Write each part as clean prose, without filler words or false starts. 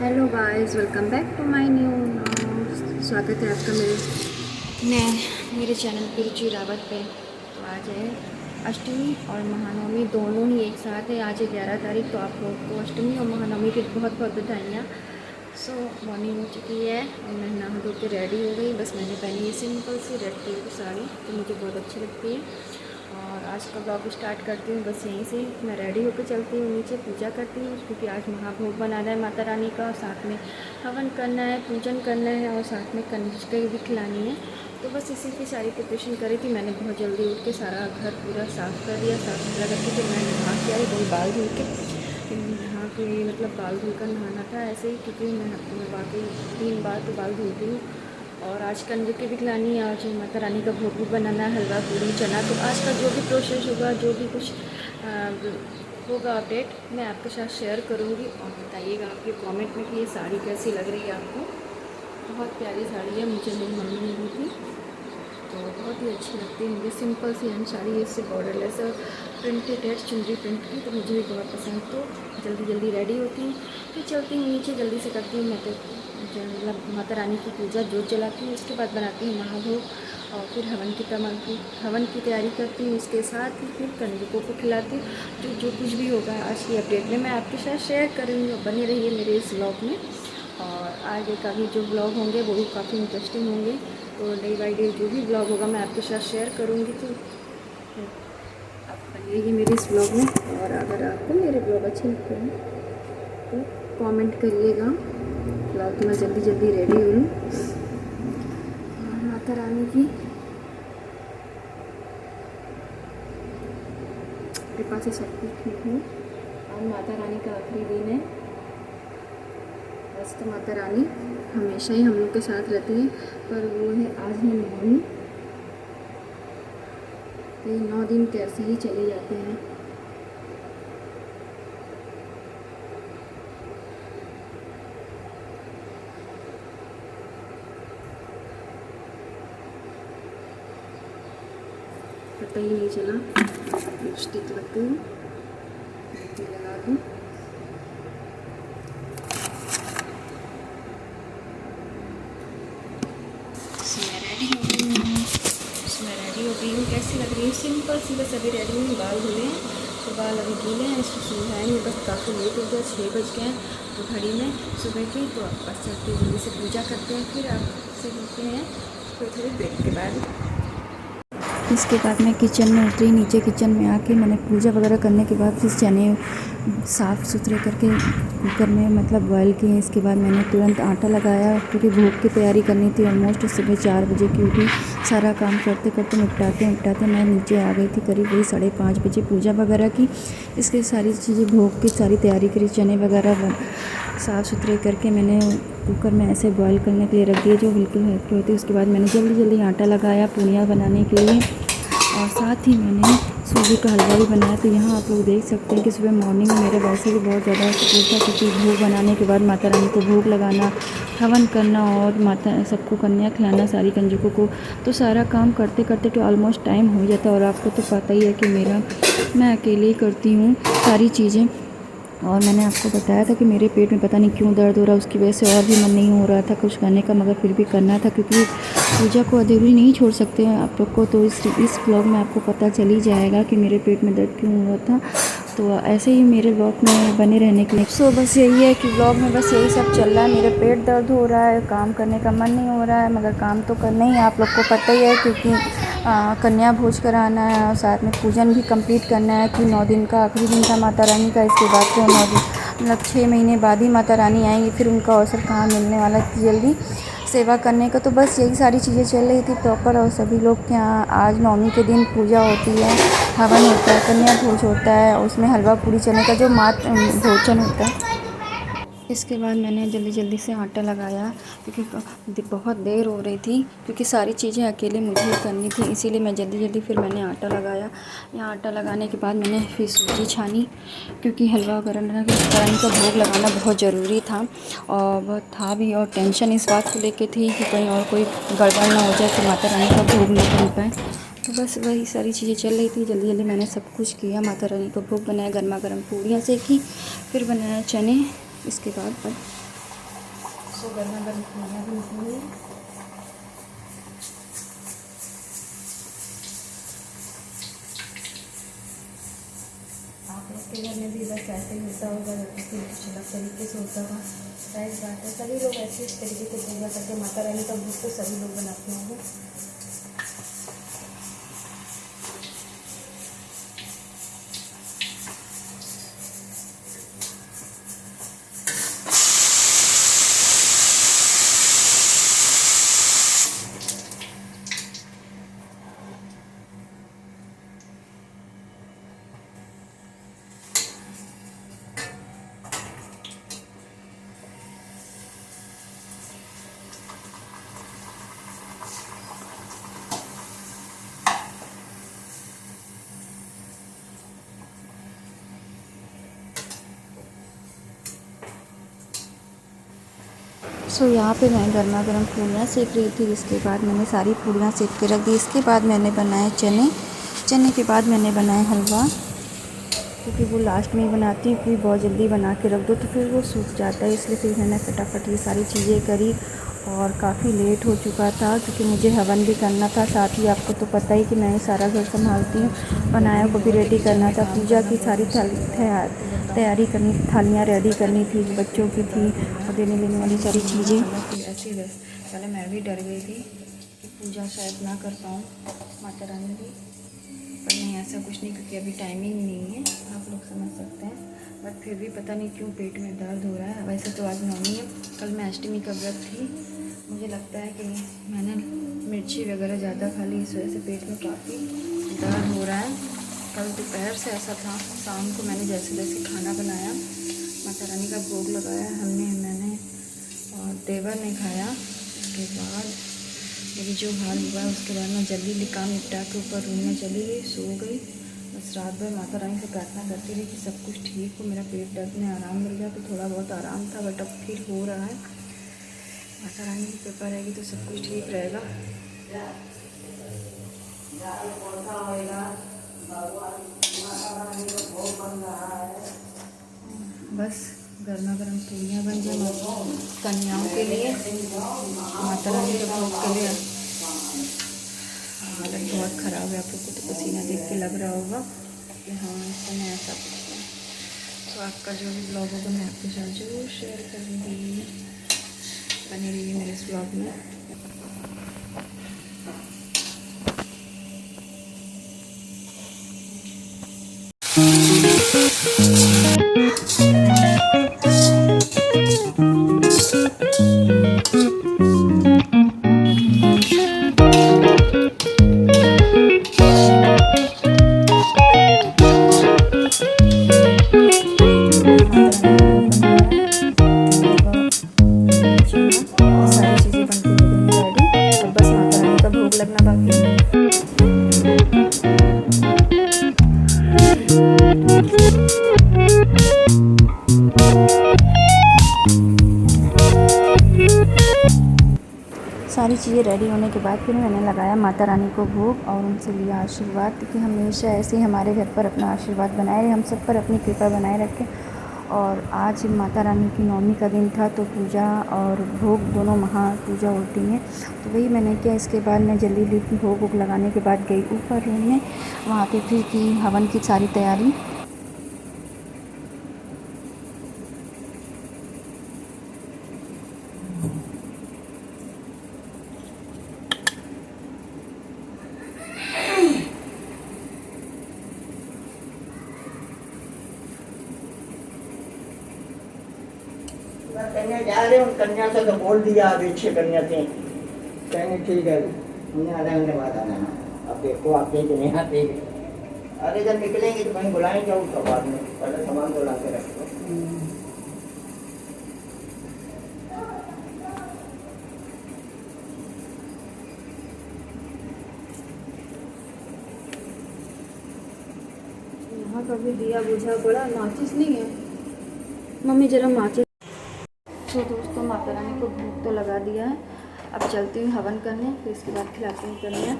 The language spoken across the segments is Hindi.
Hello guys, welcome back to my new स्वागत है आपका मेरे चैनल पे रुचि रावत पे। तो आज है अष्टमी और महानवमी दोनों ही एक साथ है। आज है 11 तारीख, तो आप लोग को अष्टमी और महानवमी की बहुत बहुत बधाइयाँ। सो मॉर्निंग हो चुकी है और मैं नहा धो के रेडी हो गई। बस मैंने पहनी है सिंपल सी रेड कलर की साड़ी, तो मुझे बहुत अच्छी लगती है। और आज का ब्लॉग स्टार्ट करती हूँ बस यहीं से। मैं रेडी होकर चलती हूँ नीचे, पूजा करती हूँ क्योंकि आज महाभोग बनाना है माता रानी का, और साथ में हवन करना है, पूजन करना है, और साथ में कंजका भी खिलानी है। तो बस इसी की सारी प्रिपरेशन करी थी। मैंने बहुत जल्दी उठ के सारा घर पूरा साफ़ कर दिया, साफ़ सुथरा करके फिर मैं नहा के आई, वही बाल धुल के नहा के, मतलब बाल धुल कर नहाना था ऐसे ही, क्योंकि मैं हफ्ते में वाकई 3 बार तो बाल धुलती हूँ। और आज कंजके भी खिलानी है, आज माता रानी का भोग भी बनाना है, हलवा पूरी चना। तो आज का जो भी प्रोसेस होगा, जो भी कुछ होगा अपडेट, मैं आपके साथ शेयर करूँगी। और बताइएगा आप ये कमेंट में कि ये साड़ी कैसी लग रही है आपको। बहुत प्यारी साड़ी है, मुझे मेरी मम्मी ने दी थी, तो बहुत ही अच्छी लगती है मुझे। सिंपल सी हैंड साड़ी है, इससे बॉर्डरलेस प्रिंटेड है, चुनरी प्रिंट की, तो मुझे भी बहुत पसंद। तो जल्दी जल्दी रेडी होती हूँ, फिर चलती हूँ नीचे, जल्दी से करती हूँ मैं तो मतलब माता रानी की पूजा, जोत जलाती हूँ। उसके बाद बनाती हूँ महाभोग, और फिर हवन की तैयारी करती हूँ। इसके साथ ही फिर कंजकों को खिलाती हूँ। जो कुछ भी होगा आज की अपडेट में मैं आपके साथ शेयर करूँगी, और बने रहिए मेरे इस ब्लॉग में। और आगे का भी जो ब्लॉग होंगे वो भी काफ़ी इंटरेस्टिंग होंगे। तो डे बाई डे जो भी ब्लॉग होगा मैं आपके साथ शेयर करूँगी। तो आप बने रहिए मेरे इस ब्लॉग में। और अगर आपको मेरे ब्लॉग अच्छे लगते हैं तो कमेंट करिएगा। फिलहाल तो मैं जल्दी जल्दी रेडी हो लूँ। माता रानी की कृपा से सब कुछ ठीक है। और माता रानी का आखिरी दिन है। वैसे तो माता रानी हमेशा ही हम लोग के साथ रहती है, पर वो है आज है नवमी, तो ये 9 दिन कैसे ही चले जाते हैं। पता ही नहीं चला। लिपस्टिक लग गई, लगा दूँ। रेडी हो गई हूँ। कैसी लग रही है? सिंपल सी, बस अभी रेडी हूँ, बाल धुले हैं, तो बाल अभी धुले हैं, इसको सुलझाएंगे। बस काफ़ी लेट हो गया, 6 बज गए हैं तो घड़ी में सुबह की। तो आप बस चलते जल्दी से पूजा करते हैं, फिर आपसे मिलते हैं थोड़ी ब्रेक के बाद। इसके बाद मैं किचन में उतरी, नीचे किचन में आके मैंने पूजा वगैरह करने के बाद फिर चने साफ़ सुथरे करके कुकर में मतलब बॉयल किए। इसके बाद मैंने तुरंत आटा लगाया, क्योंकि भोग की तैयारी करनी थी। ऑलमोस्ट सुबह 4 बजे की उठी, सारा काम करते करते निपटाते मैं नीचे आ गई थी करीब वही 5:30 बजे। पूजा वगैरह की, इसके सारी चीज़ें भोग की सारी तैयारी करी, चने वगैरह साफ़ सुथरे करके मैंने कुकर में ऐसे बॉयल करने के लिए रख दिए, जो बिल्कुल हल्की होती है। उसके बाद मैंने जल्दी जल्दी आटा लगाया पूड़ियाँ बनाने के लिए, और साथ ही मैंने सूजी का हलवा भी बनाया। तो यहाँ आप लोग देख सकते हैं कि सुबह मॉर्निंग में मेरे वैसे भी बहुत ज़्यादा शेड्यूल था, क्योंकि भोग बनाने के बाद माता रानी को भोग लगाना, हवन करना, और माता सबको कन्या खिलाना, सारी कंजकों को। तो सारा काम करते करते तो ऑलमोस्ट टाइम हो जाता है। और आपको तो पता ही है कि मैं अकेले ही करती हूँ सारी चीज़ें। और मैंने आपको बताया था कि मेरे पेट में पता नहीं क्यों दर्द हो रहा है, उसकी वजह से और भी मन नहीं हो रहा था कुछ करने का, मगर फिर भी करना था, क्योंकि पूजा को अधूरी नहीं छोड़ सकते हैं आप लोग को। तो इस ब्लॉग में आपको पता चल ही जाएगा कि मेरे पेट में दर्द क्यों हुआ था। तो ऐसे ही मेरे ब्लॉग में बने रहने के लिए बस यही है कि ब्लॉग में बस यही सब चल रहा है। मेरे पेट दर्द हो रहा है, काम करने का मन नहीं हो रहा है, मगर काम तो करना ही है, आप लोग को पता ही है, क्योंकि कन्या भोज कराना है, और साथ में पूजन भी कंप्लीट करना है। कि 9 दिन का आखिरी दिन था माता रानी का। इसके बाद तो 9 दिन मतलब 6 महीने बाद ही माता रानी आएंगी, फिर उनका अवसर कहाँ मिलने वाला जल्दी सेवा करने का। तो बस यही सारी चीज़ें चल रही थी प्रॉपर। और सभी लोग के यहाँ आज नवमी के दिन पूजा होती है, हवन होता है, कन्या भोज होता है, उसमें हलवा पूरी चने का जो भोजन होता है। इसके बाद मैंने जल्दी जल्दी से आटा लगाया, क्योंकि बहुत देर हो रही थी, क्योंकि सारी चीज़ें अकेले मुझे ही करनी थी, इसीलिए मैं जल्दी जल्दी फिर मैंने आटा लगाया। यहाँ आटा लगाने के बाद मैंने फिर सूजी छानी, क्योंकि हलवा वगैरह का भोग लगाना बहुत ज़रूरी था, और बहुत था भी। और टेंशन इस बात को लेके थी कि कहीं और कोई गड़बड़ ना हो जाए, कि माता रानी का भोग ना बन पाए। तो बस वही सारी चीज़ें चल रही थी, जल्दी जल्दी मैंने सब कुछ किया। माता रानी को भोग बनाया, गर्मा गर्म पूड़ियाँ सेकी, फिर बनाया चने। इसके बाद तो गर्मा गर्म खाना भी निकली है। आप लोग के घर में भी बस ऐसे ही होता होगा, कुछ अलग तरीके से होता होगा। राइट बात है, सभी लोग ऐसे इस तरीके से पूजा करके माता रानी का भोग तो सभी लोग बनाते होंगे। यहाँ पे मैं गर्मा गर्म पूड़ियाँ सेक रही थी, जिसके बाद मैंने सारी पूड़ियाँ सेक के रख दी। इसके बाद मैंने बनाए चने के बाद मैंने बनाए हलवा, क्योंकि वो लास्ट में ही बनाती हूँ, क्योंकि बहुत जल्दी बना के रख दो तो फिर वो सूख जाता है। इसलिए फिर मैंने फटाफट ये सारी चीज़ें करी और काफ़ी लेट हो चुका था, क्योंकि मुझे हवन भी करना था। साथ ही आपको तो पता ही कि मैं सारा घर संभालती हूँ, बनाया को भी रेडी करना था, पूजा की सारी तैयारी करनी, थालियाँ रेडी करनी थी, बच्चों की थी और देने लेने वाली सारी चीज़ें। ऐसे पहले मैं भी डर गई थी कि पूजा शायद ना कर पाऊँ माता रानी की, पर नहीं, ऐसा कुछ नहीं, क्योंकि अभी टाइमिंग नहीं है, आप लोग समझ सकते हैं। बट फिर भी पता नहीं क्यों पेट में दर्द हो रहा है। वैसे तो आज नौमी है, कल मैं अष्टमी का व्रत थी। मुझे लगता है कि मैंने मिर्ची वगैरह ज़्यादा खा ली, इस वजह से पेट में काफ़ी दर्द हो रहा है। कल दोपहर से ऐसा था, शाम को मैंने जैसे जैसे खाना बनाया, माता रानी का भोग लगाया मैंने और देवर ने खाया। उसके बाद मेरी जो हाल हुआ, उसके बाद मैं जल्दी काम निपटा के ऊपर रूम में चली गई, सो गई। बस रात भर माता रानी से प्रार्थना करती रही कि सब कुछ ठीक हो, मेरा पेट दर्द में आराम मिल गया। तो थोड़ा बहुत आराम था, बट अब फिर हो रहा है। माता रानी की कृपा रहेगी तो सब कुछ ठीक रहेगा। बस गर्मा गर्म पूड़ियाँ बन जाए कन्याओं के लिए, माता रानी के भोग के लिए। हालत बहुत ख़राब है, आप लोग को तो पसीना देख के लग रहा होगा कि हाँ इस समय ऐसा कुछ है। तो आपका जो भी ब्लॉग होगा मैं आपके साथ जरूर शेयर करूँगी, बनी रहिए मेरे इस ब्लॉग में। सारी चीज़ें रेडी होने के बाद फिर मैंने लगाया माता रानी को भोग और उनसे लिया आशीर्वाद कि हमेशा ऐसे ही हमारे घर पर अपना आशीर्वाद बनाए, हम सब पर अपनी कृपा बनाए रखें। और आज माता रानी की नवमी का दिन था, तो पूजा और भोग दोनों महा पूजा होती हैं, तो वही मैंने किया। इसके बाद मैं जल्दी भोग वोग लगाने के बाद गई ऊपर रूम में, वहाँ पे फिर की हवन की सारी तैयारी। कन्या जा रहे हैं, कन्या से तो बोल दिया, अभी 6 कन्या थी, कहेंगे ठीक है हमने आधा घंटे बाद आना है। अब देखो आते कि नहीं आते। अरे जब निकलेंगे तो कहीं बुलाएंगे उसके बाद में, पहले सामान तो ला के रखो। यहाँ कभी दिया बुझा पड़ा, माचिस नहीं है मम्मी, जरा माचिस। तो दोस्तों माता रानी को भोग तो लगा दिया है, अब चलती हूँ हवन करने, फिर इसके बाद खिलाती हूँ कन्या।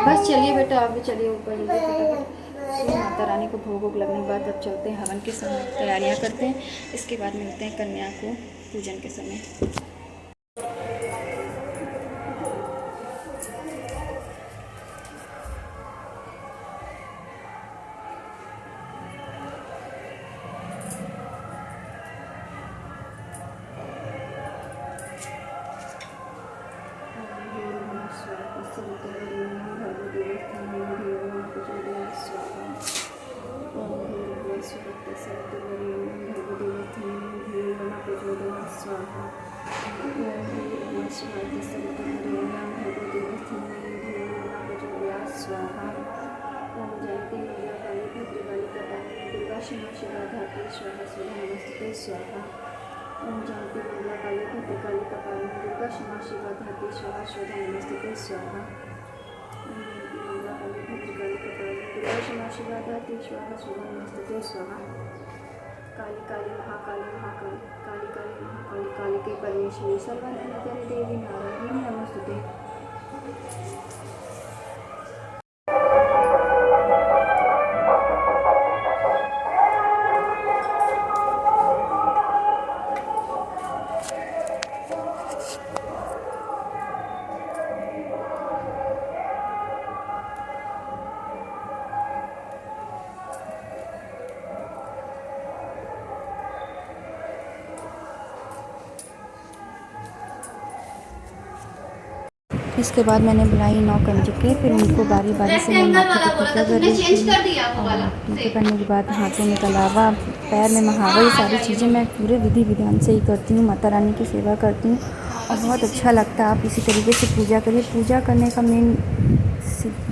बस चलिए बेटा, आप भी चलिए ऊपर, तो माता रानी को भोग वोग लगने के बाद अब चलते हैं हवन के समय, तैयारियां करते हैं। इसके बाद मिलते हैं कन्या को पूजन के समय। स्वाहा। ओम जयंती मंगला काली भद्रकाली कपालिनी दुर्गा क्षमा शिवा धात्री स्वाहा सुधा नमस्ते स्वाहा। ओम जयंती मंगला काली भद्रकाली कपालिनी दुर्गा क्षमा शिवा धात्री स्वाहा सुधा नमस्ते स्वाहा। ओम जयंती मंगला काली भद्रकाली कपालिनी दुर्गा क्षमा शिवा धात्री स्वाहा सुधा नमस्ते स्वाहा। काली काली महाकाली महाकाली काली काली महाकाली काली के परमेश्वरी सर्वनयनकरी देवी नारायणी नमस्ते। इसके बाद मैंने बुलाई 9 कंजकें, फिर उनको बारी बारी से मैं माथे पर टीका कर रही थी। और टीका करने के बाद हाथों में कलावा, पैर में महावा, ये सारी चीज़ें मैं पूरे विधि विधान से ही करती हूँ। माता रानी की सेवा करती हूँ और बहुत अच्छा लगता है। आप इसी तरीके से पूजा करिए। पूजा करने का मेन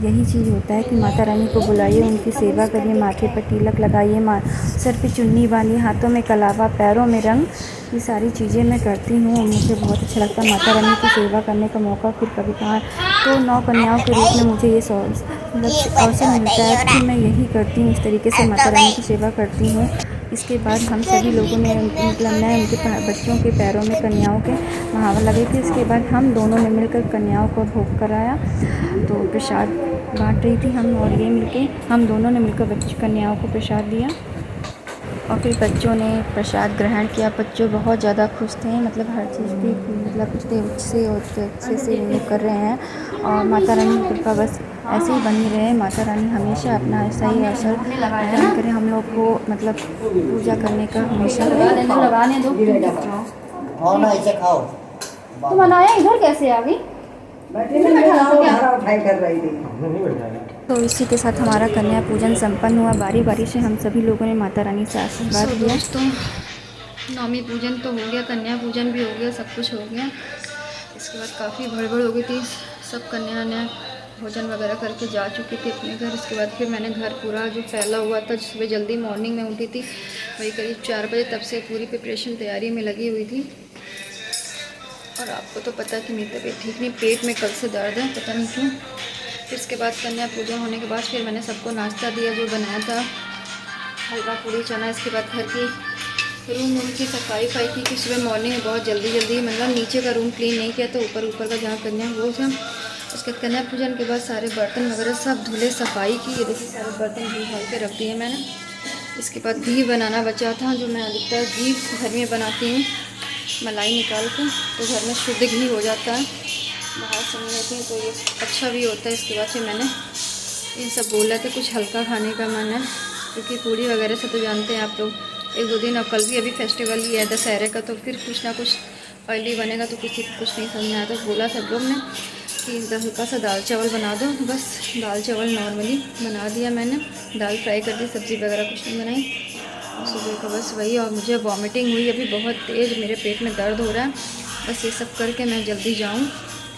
यही चीज़ होता है कि माता रानी को बुलाइए, उनकी सेवा करिए, माथे पर तिलक लगाइए, सर पे चुन्नी बांधिए, हाथों में कलावा, पैरों में रंग, ये सारी चीज़ें मैं करती हूँ। मुझे बहुत अच्छा लगता है माता रानी की सेवा करने का मौका फिर कभी कभार तो 9 कन्याओं के रूप में मुझे ये अवसर मिलता है कि मैं यही करती हूँ। इस तरीके से माता रानी की सेवा करती हूँ। इसके बाद हम सभी लोगों ने मतलब मैं उनके बच्चों के पैरों में कन्याओं के महावर लगे थे। इसके बाद हम दोनों ने मिलकर कन्याओं को भोग कराया, तो प्रसाद बांट रही थी हम और ये मिलके हम दोनों ने मिलकर कन्याओं को प्रसाद दिया और फिर बच्चों ने प्रसाद ग्रहण किया। बच्चों बहुत ज़्यादा खुश थे, मतलब हर चीज़ की मतलब अच्छे से कर रहे हैं। और माता रानी की कृपा बस ऐसे ही बनी रहे। माता रानी हमेशा अपना ऐसा ही अवसर प्रदान करें हम लोग को, मतलब पूजा करने का हमेशा लगाने दो। ना इसे खाओ। तुम अनाया इधर कैसे आ गई? तो इसी के साथ हमारा कन्या पूजन संपन्न हुआ। बारी बारी से हम सभी लोगों ने माता रानी से आशीर्वाद लिया। दोस्तों, नौमी पूजन तो हो गया, कन्या पूजन भी हो गया, सब कुछ हो गया। इसके बाद काफ़ी भड़बड़ हो गई थी। सब कन्या ने भोजन वगैरह करके जा चुकी थी अपने घर। इसके बाद फिर मैंने घर पूरा जो फैला हुआ था, सुबह जल्दी मॉर्निंग में उठी थी, वही करीब 4 बजे, तब से पूरी प्रिपरेशन तैयारी में लगी हुई थी। और आपको तो पता है कि मेरी तबीयत ठीक नहीं, पेट में कल से दर्द है, पता नहीं क्यों। फिर इसके बाद कन्या पूजन होने के बाद फिर मैंने सबको नाश्ता दिया जो बनाया था, हलवा पूरी चना। इसके बाद घर की रूम की सफाई की कि सुबह मॉर्निंग में बहुत जल्दी मतलब नीचे का रूम क्लीन नहीं किया, तो ऊपर का जहाँ कन्या वो था। उसके कन्या पूजन के बाद सारे बर्तन वगैरह सब धुले, सफाई की। ये देखिए सारे बर्तन धुल धाल के रख दिए मैंने। इसके बाद घी बनाना बचा था, जो मैं अधिकतर घी घर में बनाती हूँ, मलाई निकाल के, तो घर में शुद्ध घी हो जाता है, बाहर से नहीं लेती हूँ, तो ये अच्छा भी होता है। इसके बाद फिर मैंने ये सब बोला था कुछ हल्का खाने का मन है, क्योंकि पूड़ी वगैरह से तो जानते हैं आप लोग 1-2 दिन, और कल भी अभी फेस्टिवल ही है दशहरे का, तो फिर कुछ ना कुछ ऑयली बनेगा, तो किसी को कुछ नहीं समझ में आया। तो बोला सब लोग ने कि हल्का सा दाल चावल बना दो, बस दाल चावल नॉर्मली बना दिया मैंने, दाल फ्राई कर दी, सब्ज़ी वगैरह कुछ नहीं बनाई। सुबह का बस वही। और मुझे वॉमिटिंग हुई अभी बहुत तेज़, मेरे पेट में दर्द हो रहा है। बस ये सब करके मैं जल्दी जाऊँ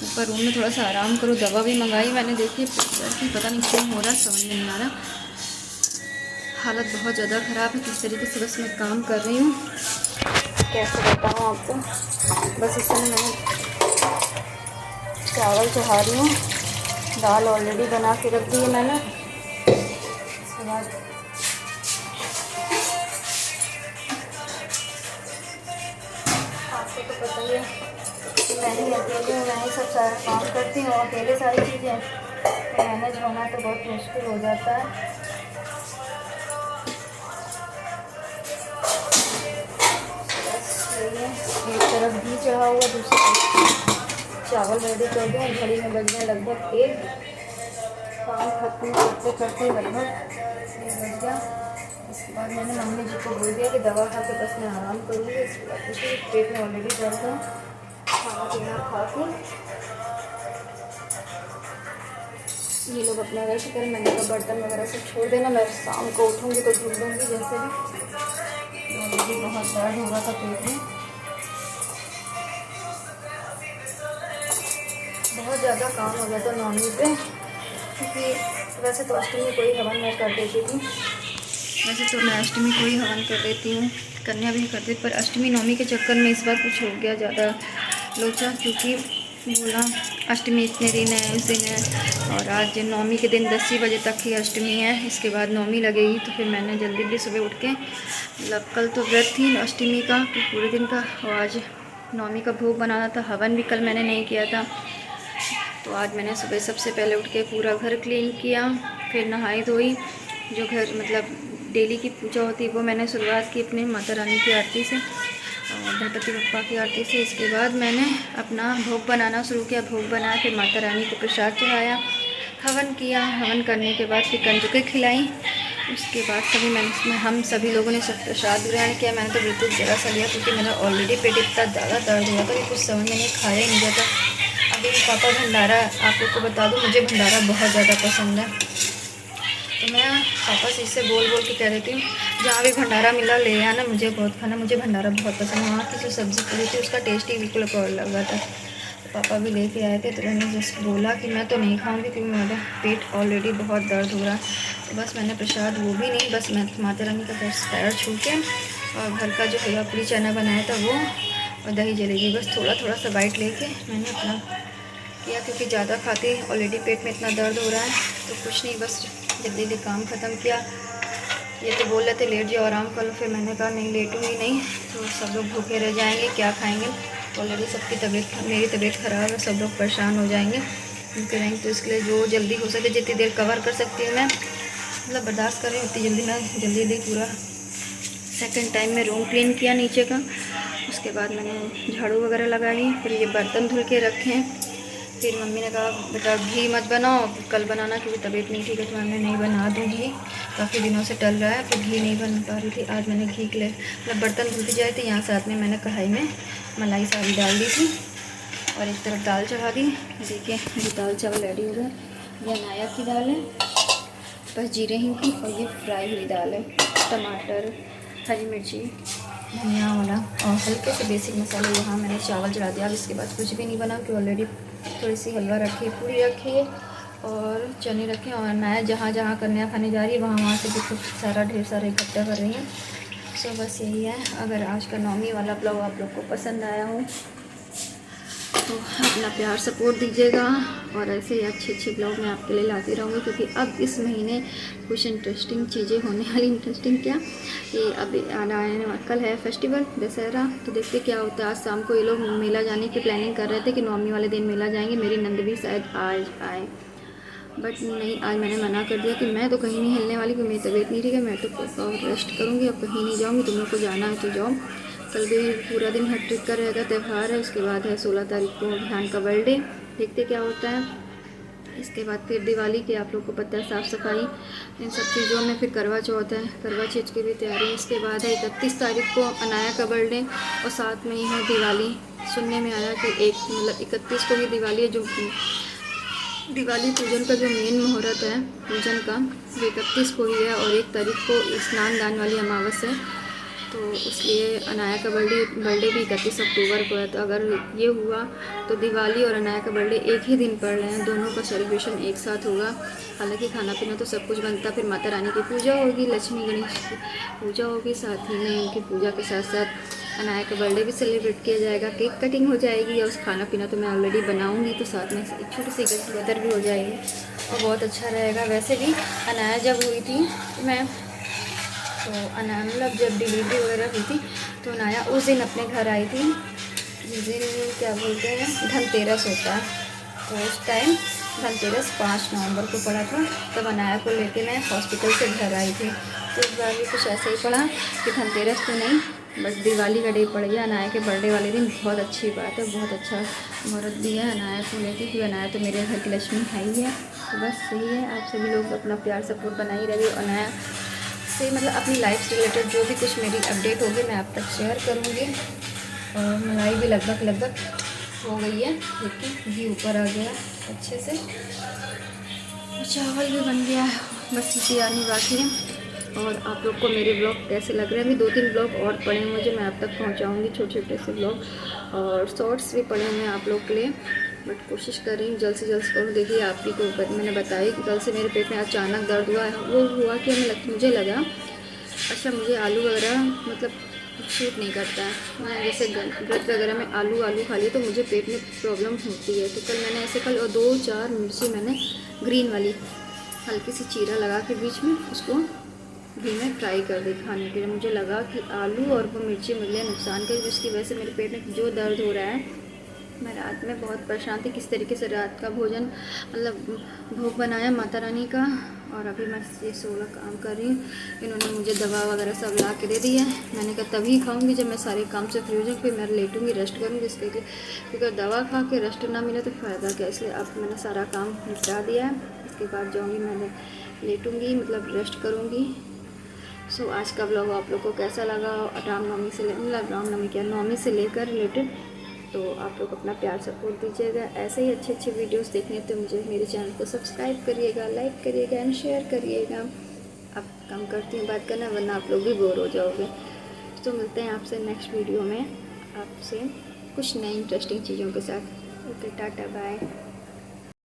ऊपर रूम में, थोड़ा सा आराम करूँ। दवा भी मंगाई मैंने, देखिए पता नहीं क्यों हो रहा, समझ में नहीं आ रहा। हालत बहुत ज़्यादा ख़राब है। किस तरीके से बस मैं काम कर रही हूँ कैसे बताऊँ आपको। बस इस समय मैंने चावल चढ़ा रही हूँ, दाल ऑलरेडी बना के रख दी है मैंने। उसके बाद आपको तो पता ही है मैं ही अकेले हूँ, मैं ही सब सारा काम करती हूँ, अकेले सारी चीज़ें तो मैनेज होना तो बहुत मुश्किल हो जाता है। एक तरफ घी चढ़ा हुआ, दूसरी तरफ चावल रेडी कर दें। घड़ी में बज गए लगभग 1, काम खत्म करते करते लगभग 1 बज गया। इसके बाद मैंने मम्मी जी को बोल दिया कि दवा खा के बस मैं आराम करूँगी। इसके बाद कुछ पेट में ऑलरेडी दर्द है, खाना पीना खा के ये लोग अपना रेस्ट करें। मैंने तो बर्तन वगैरह सब छोड़ देना, मैं शाम को उठूँगी तो धुल दूँगी। जैसे भी ऑलरेडी बहुत दर्द हो रहा था पेट में, बहुत ज़्यादा काम हो गया था नॉनवेज पे, क्योंकि वैसे तो अष्टमी कोई हवन मैं कर देती थी, कर देती हूँ, कन्या भी करती, पर अष्टमी नवमी के चक्कर में इस बार कुछ हो गया ज़्यादा लोचा, क्योंकि बोला अष्टमी इतने दिन है, उस दिन है, और आज नवमी के दिन 10 बजे तक ही अष्टमी है, इसके बाद नवमी लगेगी। तो फिर मैंने जल्दी सुबह उठ के, मतलब कल तो व्रत थी अष्टमी का तो पूरे दिन का, और आज नवमी का भोग बनाना था। हवन भी कल मैंने नहीं किया था, तो आज मैंने सुबह सबसे पहले उठ के पूरा घर क्लीन किया, फिर नहाई धोई। जो घर मतलब डेली की पूजा होती है वो मैंने शुरुआत की अपने माता रानी की आरती से और गणपति बप्पा की आरती से। इसके बाद मैंने अपना भोग बनाना शुरू किया, भोग बनाया, फिर माता रानी को प्रसाद चढ़ाया, हवन किया। हवन करने के बाद फिर कंजकें खिलाई। उसके बाद हम सभी लोगों ने सब प्रसाद ग्रहण किया। मैंने तो बिल्कुल ज़रा सा लिया, क्योंकि मेरा ऑलरेडी पेट इतना ज़्यादा दर्द हुआ था कि कुछ समझ में नहीं, खाया ही नहीं जाता। अभी पापा भंडारा, आप लोग को बता दूँ, मुझे भंडारा बहुत ज़्यादा पसंद है, तो मैं पापा से इससे बोल के कह रही थी जहाँ भी भंडारा मिला ले आना, मुझे बहुत खाना, मुझे भंडारा बहुत पसंद है। वहाँ की जो सब्ज़ी पूरी थी उसका टेस्ट ही बिल्कुल और लग रहा था। तो पापा भी लेके आए थे, तो मैंने जस्ट बोला कि मैं तो नहीं खाऊंगी, क्योंकि मेरा पेट ऑलरेडी बहुत दर्द हो रहा है। तो बस मैंने प्रसाद, वो भी नहीं, बस मैं माता रानी का बस पैर छू के और घर का जो हलवा पूरी चना बनाया था वो, और दही जलेबी, बस थोड़ा सा बाइट लेके मैंने अपना किया, क्योंकि ज़्यादा खाते ऑलरेडी पेट में इतना दर्द हो रहा है। तो कुछ नहीं, बस जल्दी काम ख़त्म किया। ये तो बोल रहे थे लेट जाओ, आराम कर लो, फिर मैंने कहा नहीं, लेटूंगी नहीं तो सब लोग भूखे रह जाएंगे, क्या खाएंगे। ऑलरेडी सबकी तबीयत, मेरी तबीयत ख़राब है, सब लोग परेशान हो जाएंगे, भूखे रहेंगे। तो इसके लिए जो जल्दी हो सके, जितनी देर कवर कर सकती हूँ मैं, मतलब बर्दाश्त कर रही हूँ, उतनी जल्दी मैं जल्दी पूरा सेकंड टाइम में रूम क्लीन किया नीचे का। उसके बाद मैंने झाड़ू वगैरह लगाई, फिर ये बर्तन धुल के रखे। फिर मम्मी ने कहा बेटा घी मत बनाओ, कल बनाना, क्योंकि तबीयत नहीं ठीक है, तो मैं नहीं बना दूँ घी, काफ़ी दिनों से टल रहा है, फिर घी नहीं बन पा रही थी। आज मैंने घी के लिए मतलब बर्तन धुलते जाए थे, यहाँ साथ में मैंने कढ़ाई में मलाई सारी डाल दी थी और एक तरफ दाल चढ़ा दी। देखिए ये दाल चावल रेडी हो गए। ये अनाया की दाल है, बस जीरे हिंग की, और ये फ्राई हुई दाल है, टमाटर, हरी मिर्ची, धनिया वाला और हल्के से बेसिक मसाले। यहाँ मैंने चावल चढ़ा दिया। अब इसके बाद कुछ भी नहीं बना, कि ऑलरेडी थोड़ी सी हलवा रखी है, पूरी रखी है और चने रखे हैं। और मैं जहाँ कन्या खाने जा रही है वहाँ से भी कुछ सारा ढेर सारा इकट्ठा कर रही हैं। सो बस यही है। अगर आज का नवमी वाला ब्लॉग आप लोग को पसंद आया हो तो अपना प्यार सपोर्ट दीजिएगा, और ऐसे ही अच्छे ब्लॉग मैं आपके लिए लाती रहूँगी, क्योंकि अब इस महीने कुछ इंटरेस्टिंग चीज़ें होने वाली। इंटरेस्टिंग क्या कि अब आने कल है फेस्टिवल दशहरा, तो देखते क्या होता है। आज शाम को ये लोग मेला जाने की प्लानिंग कर रहे थे कि नवमी वाले दिन मेला जाएंगे। मेरी नंद भी शायद आज आए, बट नहीं, आज मैंने मना कर दिया कि मैं तो कहीं नहीं हिलने वाली, क्योंकि मेरी तबीयत नहीं ठीक है, मैं तो रेस्ट करूँगी, अब कहीं नहीं जाऊँगी। तुम लोग को जाना है तो जाओ। कल भी पूरा दिन हैट्रिक का रहेगा, त्यौहार है। उसके बाद है 16 तारीख को ध्यान का बर्थडे, देखते क्या होता है। इसके बाद फिर दिवाली की आप लोग को पता है, साफ़ सफाई इन सब चीज़ों में। फिर करवा चौथ है, करवा चौथ की भी तैयारी। इसके बाद है 31 तारीख को अनाया का बर्थडे, और साथ में ही है दिवाली। सुनने में आया कि एक मतलब 31 को ही दिवाली है, जो दिवाली पूजन का जो मेन मुहूर्त है पूजन का, वो 31 को ही है, और 1 तारीख को स्नान दान वाली अमावस है। तो इसलिए अनाया का बर्थडे भी 31 अक्टूबर को है। तो अगर ये हुआ तो दिवाली और अनाया का बर्थडे एक ही दिन पड़ रहे हैं, दोनों का सेलिब्रेशन एक साथ होगा। हालांकि खाना पीना तो सब कुछ बनता, फिर माता रानी की पूजा होगी, लक्ष्मी गणेश की पूजा होगी, साथ ही में उनकी पूजा के साथ साथ अनाया का बर्थडे भी सेलिब्रेट किया जाएगा। केक कटिंग हो जाएगी, और उस खाना पीना तो मैं ऑलरेडी बनाऊँगी, तो साथ में एक छोटी सी गेट टुगेदर भी हो जाएगी और बहुत अच्छा रहेगा। वैसे भी अनाया जब हुई थी तो मैं तो अनाया मतलब जब डिलीवरी वगैरह हुई थी तो अनाया उस दिन अपने घर आई थी, जिस दिन क्या बोलते हैं धनतेरस होता है, तो उस टाइम धनतेरस 5 नवंबर को पड़ा था। तब अनाया को लेके मैं हॉस्पिटल से घर आई थी। तो इस बार भी कुछ ऐसे ही पड़ा कि धनतेरस तो नहीं, बस दिवाली का डे पड़ गया। अनाया के बर्थडे वाले दिन बहुत अच्छी बात है, बहुत अच्छा मुहूर्त दिया है अनाया को लेके, क्योंकि अनाया तो मेरे घर की लक्ष्मी है ही है। तो बस सही है, आप सभी लोग अपना प्यार सपोर्ट बनाए रहिए। अनाया से मतलब अपनी लाइफ से रिलेटेड जो भी कुछ मेरी अपडेट होगी मैं आप तक शेयर करूँगी। और मलाई भी लगभग हो गई है, देखिए घी ऊपर आ गया अच्छे से, चावल भी बन गया है, बस बिरयानी बाकी है। और आप लोग को मेरे ब्लॉग कैसे लग रहे हैं? अभी 2-3 ब्लॉग और पड़े हैं मुझे, मैं आप तक पहुंचाऊंगी, छोटे छोटे से ब्लॉग और शॉर्ट्स भी पड़े हुए हैं आप लोग के लिए, बट कोशिश कर रही हूँ जल्द से जल्द करूँ। देखिए आप ही को मैंने बताया कि कल से मेरे पेट में अचानक दर्द हुआ है। वो हुआ कि मुझे लगा अच्छा मुझे आलू वगैरह मतलब सूट नहीं करता है, मैं जैसे व्रत वगैरह में आलू खा लिया तो मुझे पेट में प्रॉब्लम होती है। तो कल मैंने ऐसे कल 2-4 मिर्ची मैंने ग्रीन वाली हल्की सी चीरा लगा के बीच में उसको घी में फ्राई कर दी खाने के लिए। मुझे लगा कि आलू और वो मिर्ची मुझे नुकसान करेगी, जिसकी वजह से मेरे पेट में जो दर्द हो रहा है। मैं रात में बहुत परेशान थी किस तरीके से रात का भोजन मतलब भोग बनाया माता रानी का, और अभी मैं ये 16 काम कर रही हूँ। इन्होंने मुझे दवा वगैरह सब ला के दे दी है, मैंने कहा तभी खाऊंगी जब मैं सारे काम से फ्री हो जाऊँ, फिर मैं लेटूंगी रेस्ट करूँगी इसके लिए, क्योंकि दवा खा के रेस्ट ना मिले तो फ़ायदा क्या। इसलिए अब मैंने सारा काम निपटा दिया है, इसके बाद जाऊँगी मैंने लेटूँगी मतलब रेस्ट करूँगी। सो आज का ब्लॉग आप लोग को कैसा लगा रामनवमी से मतलब रामनवमी क्या नवमी से लेकर रिलेटेड, तो आप लोग अपना प्यार सपोर्ट दीजिएगा। ऐसे ही अच्छे अच्छे वीडियोस देखने तो मुझे मेरे चैनल को सब्सक्राइब करिएगा, लाइक करिएगा एंड शेयर करिएगा। अब कम करती हूँ बात करना, वरना आप लोग भी बोर हो जाओगे। तो मिलते हैं आपसे नेक्स्ट वीडियो में, आपसे कुछ नई इंटरेस्टिंग चीज़ों के साथ। Okay, tata bye.